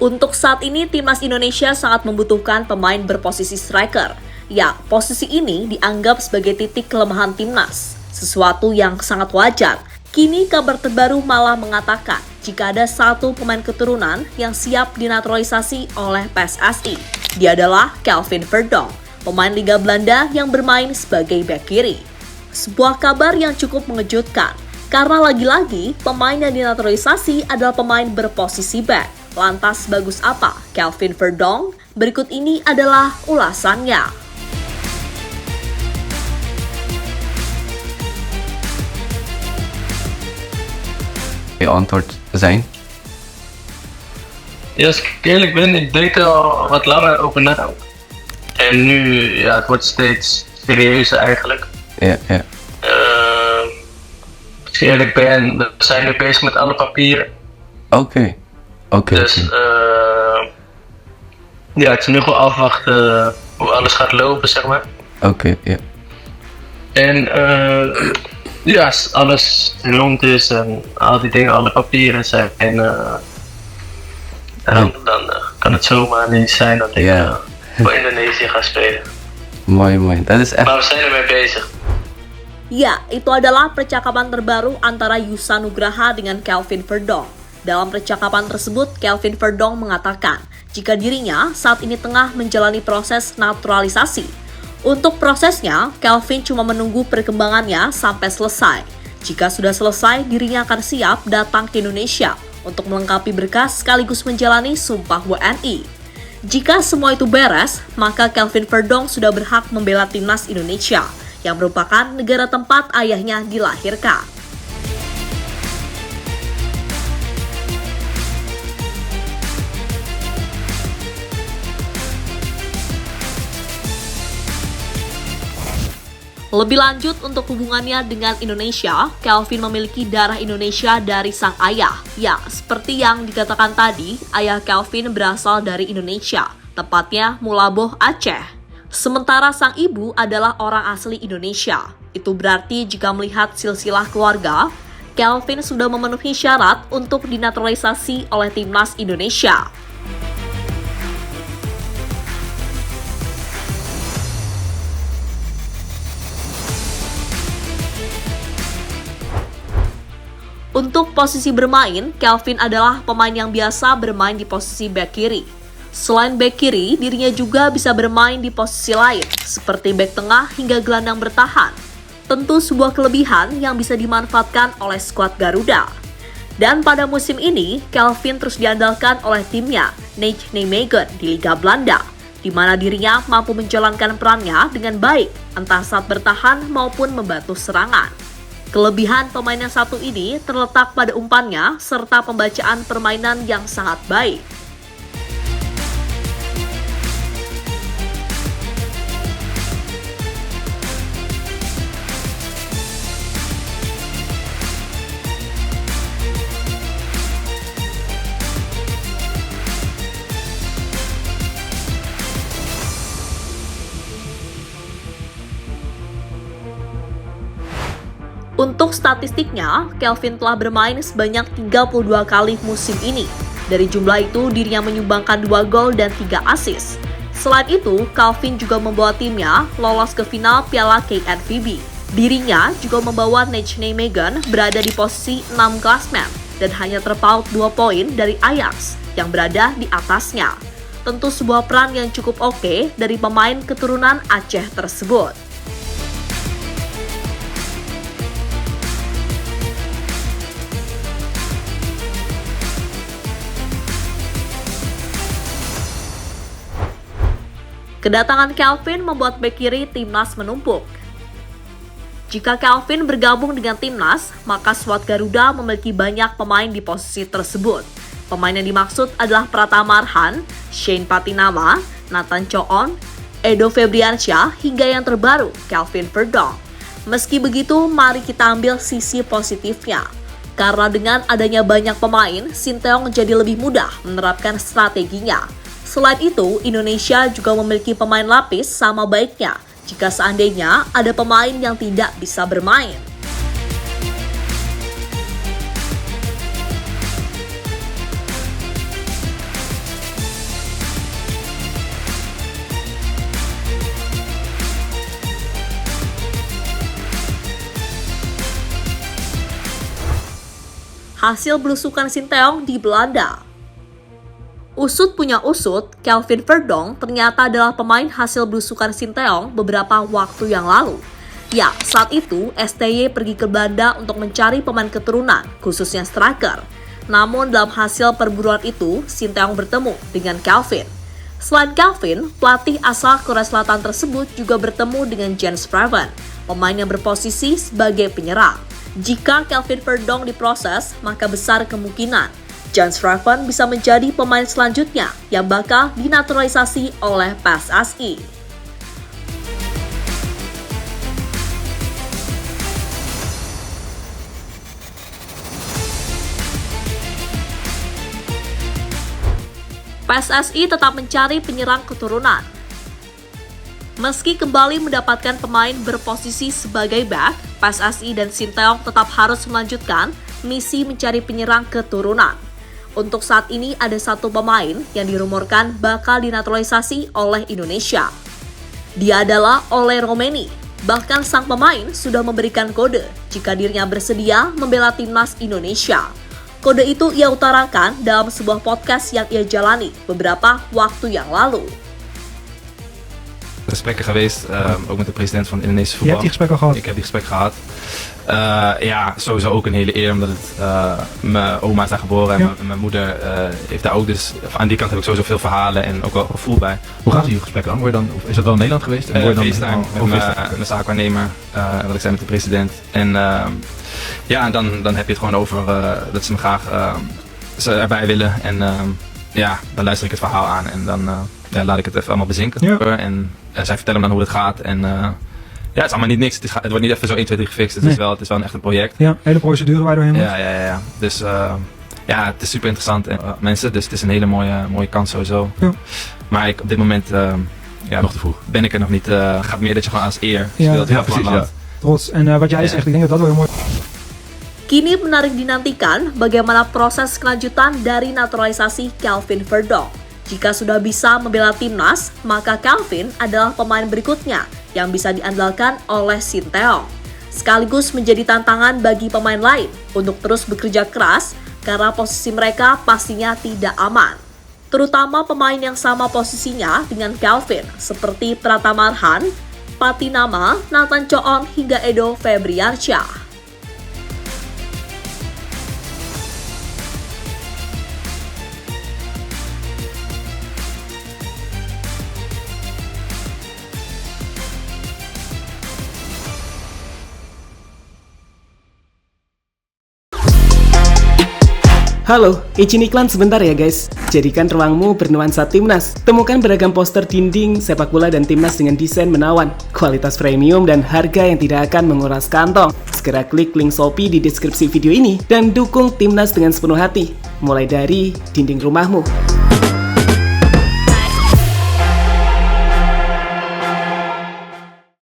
Untuk saat ini, timnas Indonesia sangat membutuhkan pemain berposisi striker. Ya, posisi ini dianggap sebagai titik kelemahan timnas, sesuatu yang sangat wajar. Kini kabar terbaru malah mengatakan jika ada satu pemain keturunan yang siap dinaturalisasi oleh PSSI. Dia adalah Kelvin Verdonk, pemain Liga Belanda yang bermain sebagai bek kiri. Sebuah kabar yang cukup mengejutkan, karena lagi-lagi pemain yang dinaturalisasi adalah pemain berposisi bek. Lantas bagus apa Kelvin Verdonk? Berikut ini adalah ulasannya. Antwoord zijn? Ja, als ik eerlijk ben, ik denk er al wat langer over na. En nu, ja, het wordt steeds serieuzer eigenlijk. Ja. Als ik eerlijk ben, we zijn nu bezig met alle papieren. Oké. Dus ja, het is nu gewoon afwachten hoe alles gaat lopen, zeg maar. Oké, ja. En ja, als alles rond is en al die dingen, alle papieren zijn, dan kan het zomaar niet zijn dat ik voor Indonesië ga spelen. Mooi. Dat is echt... Maar we zijn ermee bezig. Ya, itu adalah percakapan terbaru antara Yusa Nugraha dengan Kelvin Verdonk. Dalam percakapan tersebut, Kelvin Verdonk mengatakan jika dirinya saat ini tengah menjalani proses naturalisasi. Untuk prosesnya, Kelvin cuma menunggu perkembangannya sampai selesai. Jika sudah selesai, dirinya akan siap datang ke Indonesia untuk melengkapi berkas sekaligus menjalani sumpah WNI. Jika semua itu beres, maka Kelvin Verdonk sudah berhak membela timnas Indonesia, yang merupakan negara tempat ayahnya dilahirkan. Lebih lanjut untuk hubungannya dengan Indonesia, Kelvin memiliki darah Indonesia dari sang ayah. Ya, seperti yang dikatakan tadi, ayah Kelvin berasal dari Indonesia, tepatnya Mulaboh, Aceh. Sementara sang ibu adalah orang asli Indonesia. Itu berarti jika melihat silsilah keluarga, Kelvin sudah memenuhi syarat untuk dinaturalisasi oleh timnas Indonesia. Untuk posisi bermain, Kelvin adalah pemain yang biasa bermain di posisi bek kiri. Selain bek kiri, dirinya juga bisa bermain di posisi lain, seperti bek tengah hingga gelandang bertahan. Tentu sebuah kelebihan yang bisa dimanfaatkan oleh skuad Garuda. Dan pada musim ini, Kelvin terus diandalkan oleh timnya, Nijmegen di Liga Belanda, di mana dirinya mampu menjalankan perannya dengan baik, entah saat bertahan maupun membantu serangan. Kelebihan pemain yang satu ini terletak pada umpannya serta pembacaan permainan yang sangat baik. Untuk statistiknya, Kelvin telah bermain sebanyak 32 kali musim ini. Dari jumlah itu, dirinya menyumbangkan 2 gol dan 3 assist. Selain itu, Kelvin juga membawa timnya lolos ke final Piala KNVB. Dirinya juga membawa Nijmegen berada di posisi 6 klasmen dan hanya terpaut 2 poin dari Ajax yang berada di atasnya. Tentu sebuah peran yang cukup oke dari pemain keturunan Aceh tersebut. Kedatangan Kelvin membuat bek kiri timnas menumpuk. Jika Kelvin bergabung dengan timnas, maka skuad Garuda memiliki banyak pemain di posisi tersebut. Pemain yang dimaksud adalah Pratama Arhan, Shane Patinama, Nathan Choon, Edo Febriansyah, hingga yang terbaru, Kelvin Verdonk. Meski begitu, mari kita ambil sisi positifnya. Karena dengan adanya banyak pemain, Sinteyong jadi lebih mudah menerapkan strateginya. Selain itu, Indonesia juga memiliki pemain lapis sama baiknya jika seandainya ada pemain yang tidak bisa bermain. hasil belusukan Sinteyong di Belanda. Usut punya usut, Kelvin Verdonk ternyata adalah pemain hasil belusukan Sinteyong beberapa waktu yang lalu. Ya, saat itu STY pergi ke Belanda untuk mencari pemain keturunan, khususnya striker. Namun dalam hasil perburuan itu, Sinteyong bertemu dengan Kelvin. Selain Kelvin, pelatih asal Korea Selatan tersebut juga bertemu dengan Jens Spraven, pemain yang berposisi sebagai penyerang. Jika Kelvin Verdonk diproses, maka besar kemungkinan Jens Spraven bisa menjadi pemain selanjutnya yang bakal dinaturalisasi oleh PSSI. PSSI tetap mencari penyerang keturunan. Meski kembali mendapatkan pemain berposisi sebagai back, PSSI dan Sinteyong tetap harus melanjutkan misi mencari penyerang keturunan. Untuk saat ini ada satu pemain yang dirumorkan bakal dinaturalisasi oleh Indonesia. Dia adalah Ole Romeni. Bahkan sang pemain sudah memberikan kode jika dirinya bersedia membela timnas Indonesia. Kode itu ia utarakan dalam sebuah podcast yang ia jalani beberapa waktu yang lalu. Gesprekken geweest, ook met de president van het Indonesische voetbal. Je hebt die gesprekken gehad? Ik heb die gesprek gehad. Ja, sowieso ook een hele eer, omdat het mijn oma is daar geboren en mijn moeder heeft daar ook. Dus aan die kant heb ik sowieso veel verhalen en ook wel gevoel bij. Hoe gaat die gesprek dan? Of is dat wel in Nederland geweest? En word je dan FaceTime met mijn zaakwaarnemer, wat ik zei met de president. En ja, dan heb je het gewoon over dat ze me graag erbij willen. En ja, dan luister ik het verhaal aan en dan laat ik het even allemaal bezinken. Ja. En zij vertellen me dan hoe het gaat. En ja, het is allemaal niet niks. Het wordt niet even zo 1, 2, 3 gefixt. Het is wel echt een project. Ja, hele procedure waar je doorheen moet. Ja. Dus ja, het is super interessant mensen. Dus het is een hele mooie kans sowieso. Ja. Maar op dit moment ja, nog te vroeg. Ben ik er nog niet. Gaat meer dat je gewoon als eer speelt. Ja, precies. Ja. Trots. En wat jij zegt, ik denk dat dat wel heel mooi. Kini menarik dinantikan bagaimana proses kelanjutan dari naturalisasi Kelvin Verdonk. Jika sudah bisa membela timnas, maka Kelvin adalah pemain berikutnya yang bisa diandalkan oleh Sinteyong. Sekaligus menjadi tantangan bagi pemain lain untuk terus bekerja keras karena posisi mereka pastinya tidak aman. Terutama pemain yang sama posisinya dengan Kelvin seperti Pratama Arhan, Patinama, Nathan Choon hingga Edo Febriarsyah. Halo, izin iklan sebentar ya guys. Jadikan ruangmu bernuansa timnas. Temukan beragam poster dinding, sepak bola dan timnas dengan desain menawan, kualitas premium dan harga yang tidak akan menguras kantong. Segera klik link Shopee di deskripsi video ini dan dukung timnas dengan sepenuh hati. Mulai dari dinding rumahmu.